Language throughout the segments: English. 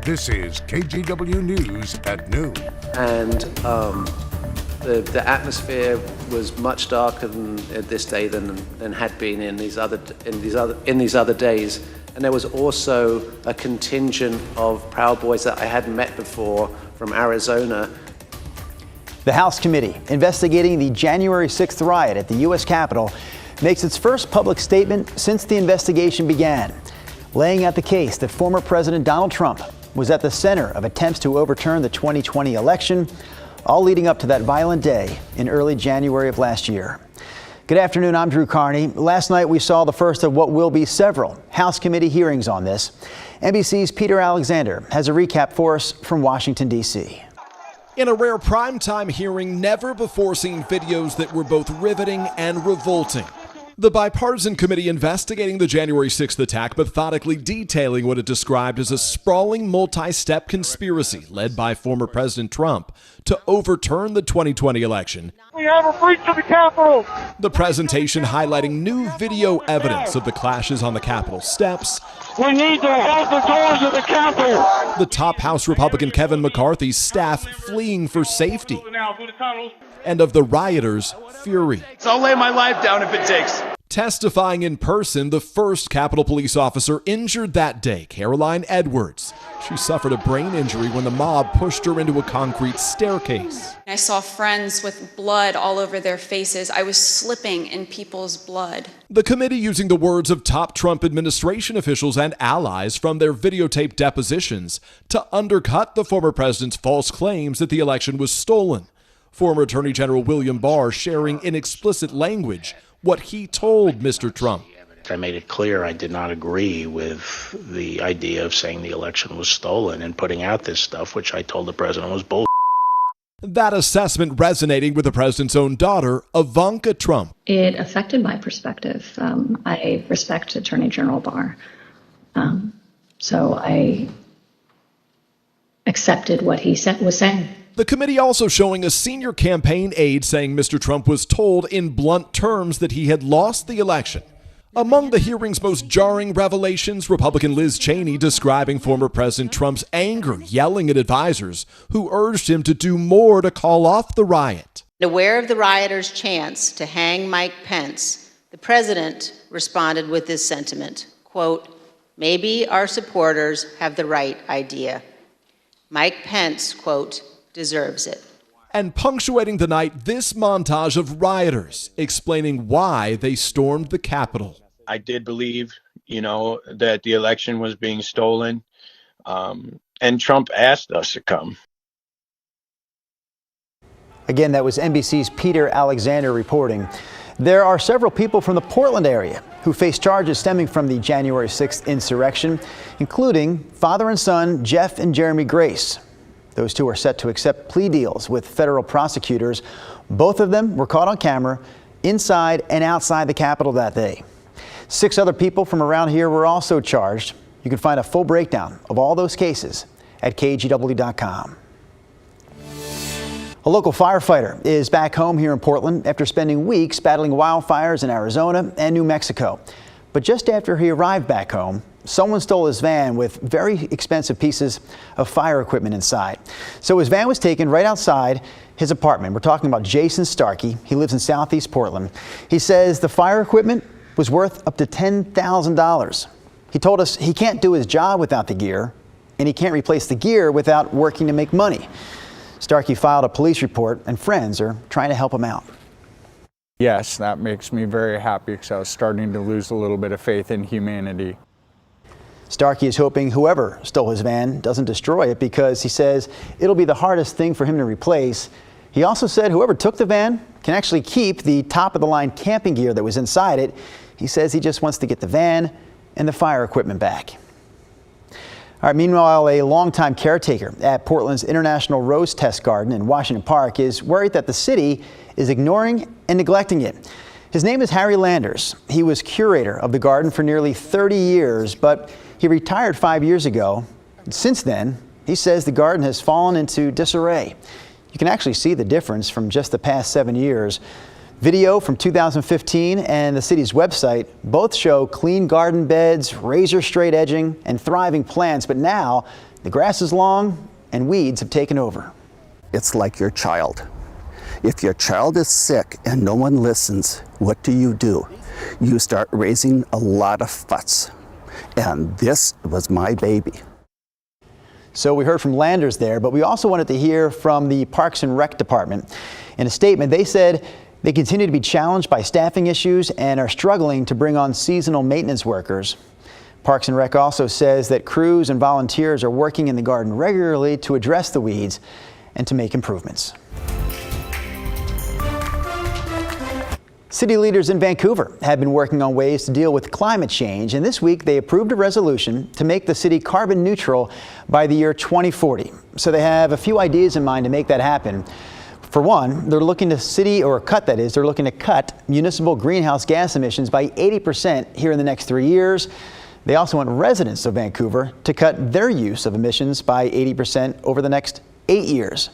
This is KGW News at noon. And the atmosphere was much darker this day than had been in these other days. And there was also a contingent of Proud Boys that I hadn't met before from Arizona. The House committee investigating the January 6th riot at the U.S. Capitol makes its first public statement since the investigation began, laying out the case that former President Donald Trump was at the center of attempts to overturn the 2020 election, all leading up to that violent day in early January of last year. Good afternoon, I'm Drew Carney. Last night we saw the first of what will be several House committee hearings on this. NBC's Peter Alexander has a recap for us from Washington, D.C. In a rare primetime hearing, never before seen videos that were both riveting and revolting. The bipartisan committee investigating the January 6th attack methodically detailing what it described as a sprawling multi-step conspiracy led by former President Trump to overturn the 2020 election. We have a breach of the Capitol. The presentation highlighting new video evidence of the clashes on the Capitol steps. We need to hold the doors of the Capitol. The top House Republican Kevin McCarthy's staff fleeing for safety. And of the rioters' fury. I'll lay my life down if it takes. Testifying in person, the first Capitol Police officer injured that day, Caroline Edwards. She suffered a brain injury when the mob pushed her into a concrete staircase. I saw friends with blood all over their faces. I was slipping in people's blood. The committee using the words of top Trump administration officials and allies from their videotaped depositions to undercut the former president's false claims that the election was stolen. Former Attorney General William Barr sharing in explicit language what he told Mr. Trump. I made it clear I did not agree with the idea of saying the election was stolen and putting out this stuff, which I told the president was bull. That assessment resonating with the president's own daughter, Ivanka Trump. It affected my perspective. I respect Attorney General Barr. So I accepted what he was saying. The committee also showing a senior campaign aide saying Mr. Trump was told in blunt terms that he had lost the election. Among the hearing's most jarring revelations, Republican Liz Cheney describing former President Trump's anger, yelling at advisors who urged him to do more to call off the riot. Aware of the rioters' chance to hang Mike Pence, the president responded with this sentiment, quote, "Maybe our supporters have the right idea. Mike Pence, quote, deserves it." And punctuating the night, this montage of rioters explaining why they stormed the Capitol. I did believe, that the election was being stolen, and Trump asked us to come. Again, that was NBC's Peter Alexander reporting. There are several people from the Portland area who face charges stemming from the January 6th insurrection, including father and son Jeff and Jeremy Grace. Those two are set to accept plea deals with federal prosecutors. Both of them were caught on camera inside and outside the Capitol that day. 6 other people from around here were also charged. You can find a full breakdown of all those cases at KGW.com. A local firefighter is back home here in Portland after spending weeks battling wildfires in Arizona and New Mexico. But just after he arrived back home, someone stole his van with very expensive pieces of fire equipment inside. So his van was taken right outside his apartment. We're talking about Jason Starkey. He lives in Southeast Portland. He says the fire equipment was worth up to $10,000. He told us he can't do his job without the gear, and he can't replace the gear without working to make money. Starkey filed a police report, and friends are trying to help him out. Yes, that makes me very happy because I was starting to lose a little bit of faith in humanity. Starkey is hoping whoever stole his van doesn't destroy it because he says it'll be the hardest thing for him to replace. He also said whoever took the van can actually keep the top-of-the-line camping gear that was inside it. He says he just wants to get the van and the fire equipment back. All right, meanwhile, a longtime caretaker at Portland's International Rose Test Garden in Washington Park is worried that the city is ignoring and neglecting it. His name is Harry Landers. He was curator of the garden for nearly 30 years, but he retired 5 years ago. Since then, he says the garden has fallen into disarray. You can actually see the difference from just the past 7 years. Video from 2015 and the city's website both show clean garden beds, razor straight edging, and thriving plants. But now The grass is long and weeds have taken over. It's like your child. If your child is sick and no one listens, what do? You start raising a lot of fuss. And this was my baby. So we heard from Landers there, but we also wanted to hear from the Parks and Rec Department. In a statement, they said they continue to be challenged by staffing issues and are struggling to bring on seasonal maintenance workers. Parks and Rec also says that crews and volunteers are working in the garden regularly to address the weeds and to make improvements. City leaders in Vancouver have been working on ways to deal with climate change, and this week they approved a resolution to make the city carbon neutral by the year 2040. So they have a few ideas in mind to make that happen. For one, they're looking to cut municipal greenhouse gas emissions by 80% here in the next 3 years. They also want residents of Vancouver to cut their use of emissions by 80% over the next 8 years.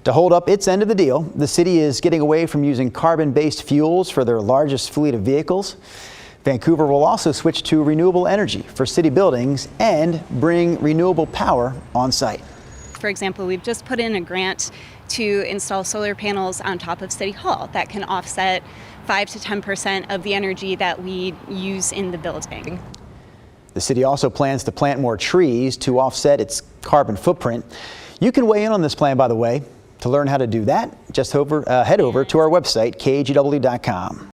To hold up its end of the deal, the city is getting away from using carbon-based fuels for their largest fleet of vehicles. Vancouver will also switch to renewable energy for city buildings and bring renewable power on site. For example, we've just put in a grant to install solar panels on top of City Hall that can offset 5 to 10% of the energy that we use in the building. The city also plans to plant more trees to offset its carbon footprint. You can weigh in on this plan, by the way. To learn how to do that, just head over to our website, kgw.com.